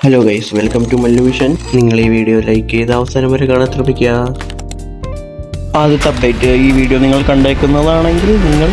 Hello guys, welcome to Mallu Vision. നിങ്ങൾ ഈ video like ചെയ്ത് അവസാനം വരെ കാണാൻ ശ്രമിക്കുക. ആദ്യത്തെ അപ്ഡേറ്റ്, ഈ വീഡിയോ നിങ്ങൾ കണ്ടേക്കുന്നതാണെങ്കിൽ നിങ്ങൾ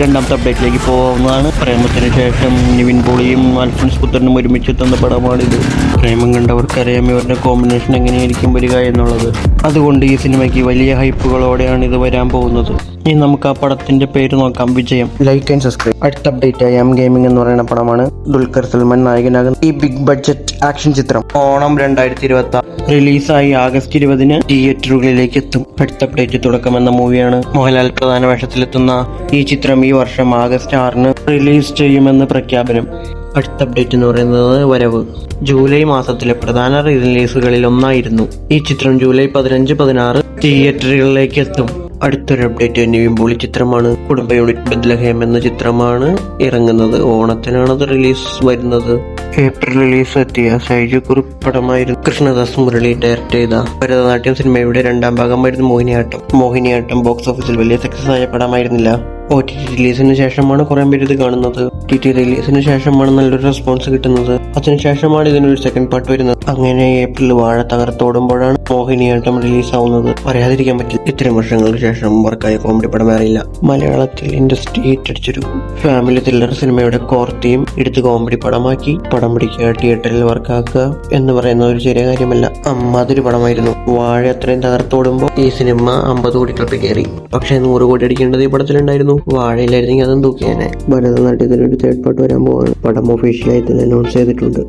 രണ്ടാമത്തെ അപ്ഡേറ്റിലേക്ക് പോകാവുന്നതാണ്. പ്രേമത്തിന് ശേഷം നിവിൻ പോളിയും അൽഫോൻസ് പുത്രനും ഒരുമിച്ചെത്തുന്ന പടമാണിത്. പ്രേമം കണ്ടവർക്കറിയാം ഇവരുടെ കോമ്പിനേഷൻ എങ്ങനെയായിരിക്കും വരിക എന്നുള്ളത്. അതുകൊണ്ട് ഈ സിനിമയ്ക്ക് വലിയ ഹൈപ്പുകളോടെയാണ് ഇത് വരാൻ പോകുന്നത്. ഇനി നമുക്ക് ആ പടത്തിന്റെ പേര് നോക്കാം, വിജയം. Like and subscribe. അടുത്ത അപ്ഡേറ്റ് ആയി ഗെയിമിംഗ് എന്ന് പറയുന്ന പടമാണ്. ദുൽഖർ സൽമാൻ നായകനാകുന്ന ഈ ബിഗ് ബഡ്ജറ്റ് ആക്ഷൻ ചിത്രം ഓണം 2026 റിലീസായി ആഗസ്റ്റ് 20 തിയേറ്ററുകളിലേക്ക് എത്തും. അടുത്ത അപ്ഡേറ്റ് തുടക്കം എന്ന മൂവിയാണ്. മോഹൻലാൽ പ്രധാന വേഷത്തിലെത്തുന്ന ഈ ചിത്രം ഈ വർഷം ആഗസ്റ്റ് 6 റിലീസ് ചെയ്യുമെന്ന് പ്രഖ്യാപനം. അടുത്ത അപ്ഡേറ്റ് എന്ന് പറയുന്നത് വരവ്. ജൂലൈ മാസത്തിലെ പ്രധാന റിലീസുകളിൽ ഒന്നായിരുന്നു ഈ ചിത്രം. ജൂലൈ 15, 16 തിയേറ്ററുകളിലേക്ക് എത്തും. അടുത്തൊരു അപ്ഡേറ്റ് നിവിൻ പോളി ചിത്രമാണ്. കുടുംബ യൂണിറ്റ് ബെത്ലഹേം എന്ന ചിത്രമാണ് ഇറങ്ങുന്നത്. ഓണത്തിനാണത് റിലീസ് വരുന്നത്. ഏപ്രിൽ റിലീസ് എത്തിയ ഷൈജു കുറുപ്പ് പടമായിരുന്നു. കൃഷ്ണദാസ് മുരളി ഡയറക്ട് ചെയ്ത ഭരതനാട്യം സിനിമയുടെ രണ്ടാം ഭാഗമായിരുന്നു മോഹിനിയാട്ടം. മോഹിനിയാട്ടം ബോക്സ് ഓഫീസിൽ വലിയ സക്സസ് ആയ പടമായിരുന്നില്ല. OTT റിലീസിന് ശേഷമാണ് കുറെ പേര് ഇത് കാണുന്നത്. OTT റിലീസിന് ശേഷമാണ് നല്ലൊരു റെസ്പോൺസ് കിട്ടുന്നത്. അതിനുശേഷമാണ് ഇതിനൊരു സെക്കൻഡ് പാർട്ട് വരുന്നത്. അങ്ങനെ ഏപ്രിൽ വാഴ തകർത്തോടുമ്പോഴാണ് മോഹിനിയാട്ടം റിലീസ് ആവുന്നത്. പറയാതിരിക്കാൻ പറ്റില്ല, ഇത്രയും വർഷങ്ങൾക്ക് ശേഷം വർക്കായ കോമഡി പടം വേറെയില്ല. മലയാളത്തിൽ ഇൻഡസ്ട്രി ഹിറ്റടിച്ചൊരു ഫാമിലി ത്രില്ലർ സിനിമയുടെ കോർ തീം എടുത്ത് കോമഡി പടമാക്കി പടം പിടിക്കുക, തിയേറ്ററിൽ വർക്കാക്കുക എന്ന് പറയുന്ന ഒരു ചെറിയ കാര്യമല്ല. അതൊരു പടമായിരുന്നു. വാഴ അത്രയും തകർത്തോടുമ്പോൾ ഈ സിനിമ 50 കോടി ക്ലബ് കയറി. പക്ഷെ 100 കോടി അടിക്കേണ്ടത് ഈ പടത്തിലുണ്ടായിരുന്നു. വാഴയിലായിരുന്നെങ്കിൽ അതും തൂക്കിയാനെ. ഭരതനാട്യത്തിന് ഒരു തേർഡ് പാർട്ട് വരാൻ പോവാണ്. പടം ഒഫീഷ്യലായി തന്നെ അനൗൺസ് ചെയ്തിട്ടുണ്ട്.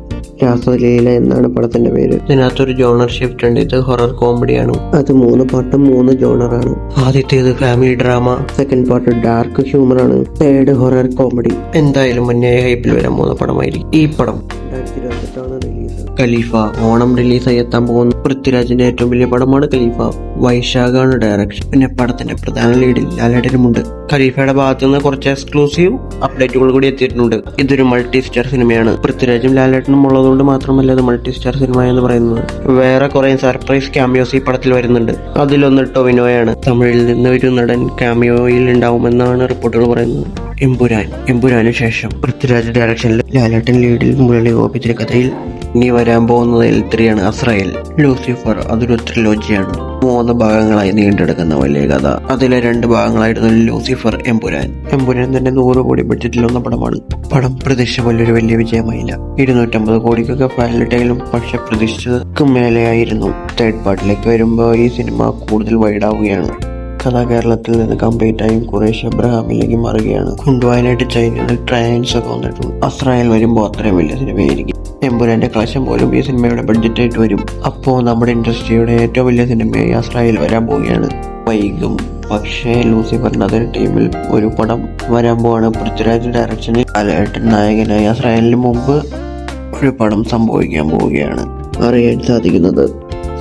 രാസലീല എന്നാണ് പടത്തിന്റെ പേര്. ഇതിനകത്തൊരു ജോണർ ഷിഫ്റ്റ് ഉണ്ട്. ഇത് ഹൊറർ കോമഡിയാണ്. അത് 3 പാർട്ടും 3 ജോണറാണ്. ആദ്യത്തേത് family drama, second part dark humour ആണ്, തേർഡ് ഹൊറർ കോമഡി. എന്തായാലും മുന്നേ ഹൈപ്പിൽ വരാൻ പോകുന്ന പടമായിരിക്കും ഈ പടം. 2028 റിലീസ്. ഖലീഫ ഓണം റിലീസായി എത്താൻ പോകുന്നു. പൃഥ്വിരാജിന്റെ ഏറ്റവും വലിയ പടമാണ് ഖലീഫ. വൈശാഖാണ് ഡയറക്ഷൻ. പിന്നെ പടത്തിന്റെ പ്രധാന ലീഡിൽ ലാലേട്ടനുമുണ്ട്. ഖലീഫയുടെ ഭാഗത്തു നിന്ന് കുറച്ച് എക്സ്ക്ലൂസീവ് അപ്ഡേറ്റുകൾ കൂടി എത്തിയിട്ടുണ്ട്. ഇതൊരു മൾട്ടി സ്റ്റാർ സിനിമയാണ്. പൃഥ്വിരാജും ലാലേട്ടനും ഉള്ളതുകൊണ്ട് മാത്രമല്ല ഇത് മൾട്ടി സ്റ്റാർ സിനിമ എന്ന് പറയുന്നത്. വേറെ കുറെ സർപ്രൈസ് ക്യാമിയോസ് ഈ പടത്തിൽ വരുന്നുണ്ട്. അതിലൊന്ന് ടൊവിനോയാണ്. തമിഴിൽ നിന്ന് ഒരു നടൻ ക്യാമിയോയിൽ ഉണ്ടാവുമെന്നാണ് റിപ്പോർട്ടുകൾ പറയുന്നത്. എമ്പുരാന് ശേഷം പൃഥ്വിരാജ് ഡയറക്ഷനിൽ ലാലേട്ടൻ ലീഡിൽ മുരളി ഗോപി തിരക്കഥയിൽ ഇനി വരാൻ പോകുന്നത് L3 ആണ്. അസ്രായേൽ. ലൂസിഫർ അതൊരു ട്രിലോജിയാണ്. 3 ഭാഗങ്ങളായി നീണ്ടെടുക്കുന്ന വലിയ കഥ. അതിലെ 2 ഭാഗങ്ങളായിരുന്നു ലൂസിഫർ, എമ്പുരാൻ തന്നെ 100 കോടി ബഡ്ജറ്റിൽ വന്ന പടമാണ്. പടം പ്രതീക്ഷ പോലൊരു വലിയ വിജയമായില്ല. 250 കോടിക്കൊക്കെ ഫയലിട്ടെങ്കിലും പക്ഷെ പ്രതീക്ഷിച്ചതും മേലെയായിരുന്നു. തേർഡ് പാർട്ടിലേക്ക് വരുമ്പോൾ ഈ സിനിമ കൂടുതൽ വൈഡാവുകയാണ്. കഥ കേരളത്തിൽ നിന്ന് കംപ്ലീറ്റ് ആയും ഖുറേഷ് അബ്രഹാമിലേക്ക് മാറുകയാണ്. കൊണ്ടുപോകാനായിട്ട് ചൈനയിൽ ട്രെയിൻസ് ഒക്കെ വന്നിട്ടുണ്ട്. അസ്രായേൽ വരുമ്പോൾ അത്രയും വലിയ സിനിമയായിരിക്കും. എമ്പുരാന്റെ കളക്ഷൻ പോലും ഈ സിനിമയുടെ ബഡ്ജറ്റായിട്ട് വരും. അപ്പോൾ നമ്മുടെ ഇൻഡസ്ട്രിയുടെ ഏറ്റവും വലിയ സിനിമയായി അസ്രായേൽ വരാൻ പോവുകയാണ്. വൈകും, പക്ഷേ ലൂസിഫറിന്റെ അതേ ടീമിൽ ഒരു പടം വരാൻ പോവാണ്. പൃഥ്വിരാജ് ഡയറക്ഷനിൽ ലാലേട്ടൻ നായകനായി അസ്രായേലിന് മുമ്പ് ഒരു പടം സംഭവിക്കാൻ പോവുകയാണ്. അറിയാൻ സാധിക്കുന്നത്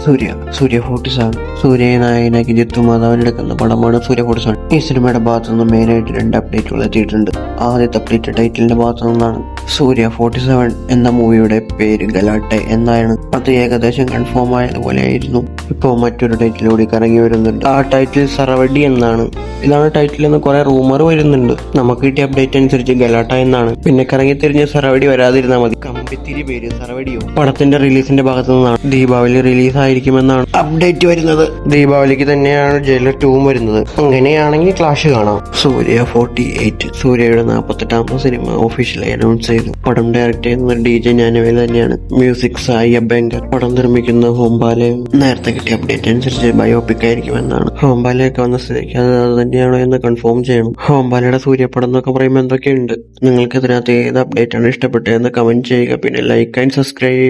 സൂര്യ 47. സൂര്യയെ നായകനാക്കി ജിത്തു മാധവൻ എടുക്കുന്ന പടമാണ് സൂര്യ 47. ഈ സിനിമയുടെ ഭാഗത്തു നിന്ന് മെയിനായിട്ട് 2 അപ്ഡേറ്റുകൾ എത്തിയിട്ടുണ്ട്. ആദ്യത്തെ അപ്ഡേറ്റ് ടൈറ്റിലിന്റെ ഭാഗത്തു നിന്നാണ്. സൂര്യ 47 എന്ന മൂവിയുടെ പേര് ഗലാട്ടെ എന്നാണ്. അത് ഏകദേശം കൺഫേം ആയതുപോലെയായിരുന്നു. ഇപ്പോൾ മറ്റൊരു ടൈറ്റിൽ കൂടി കറങ്ങി വരുന്നുണ്ട്. ആ ടൈറ്റിൽ സറവടി എന്നാണ്. ഇതാണ് ടൈറ്റിൽ എന്ന് കുറെ റൂമർ വരുന്നുണ്ട്. നമുക്ക് കിട്ടിയ അപ്ഡേറ്റ് അനുസരിച്ച് ഗലാട്ട എന്നാണ്. പിന്നെ കറങ്ങി തിരിഞ്ഞ് സറവടി വരാതിരുന്നാൽ മതി. കമ്പിത്തിരി പേര് സറവടിയോ. പടത്തിന്റെ റിലീസിന്റെ ഭാഗത്തു നിന്നാണ്. ദീപാവലി റിലീസ് ആയിരിക്കുമെന്നാണ് അപ്ഡേറ്റ് വരുന്നത്. ദീപാവലിക്ക് തന്നെയാണ് ജയിലർ 2 വരുന്നത്. അങ്ങനെയാണെങ്കിൽ ക്ലാഷ് കാണാം. സൂര്യ 48 സൂര്യയുടെ 48ാമത്തെ സിനിമ ഒഫീഷ്യലായി അനൗൺസ് ചെയ്തു. പടം ഡയറക്ട് ചെയ്യുന്നത് DJ ജ്ഞാനവേൽ തന്നെയാണ്. മ്യൂസിക് സായി അബങ്കർ. പടം നിർമ്മിക്കുന്ന ഹോംബാലയും. നേരത്തെ കിട്ടിയ അപ്ഡേറ്റ് അനുസരിച്ച് ബയോപിക് ആയിരിക്കുമെന്നാണ്. ഹോംബാലയൊക്കെ വന്ന സ്ഥിതിക്ക് അത് തന്നെയാണോ എന്ന് കൺഫേം ചെയ്യണം. ഹോംബാലയുടെ സൂര്യപടം എന്നൊക്കെ പറയുമ്പോൾ എന്തൊക്കെയുണ്ട്. നിങ്ങൾക്ക് ഇതിനകത്ത് ഏത് അപ്ഡേറ്റ് ആണ് ഇഷ്ടപ്പെട്ടതെന്ന് കമന്റ് ചെയ്യുക. പിന്നെ ലൈക്ക് ആൻഡ് സബ്സ്ക്രൈബ്.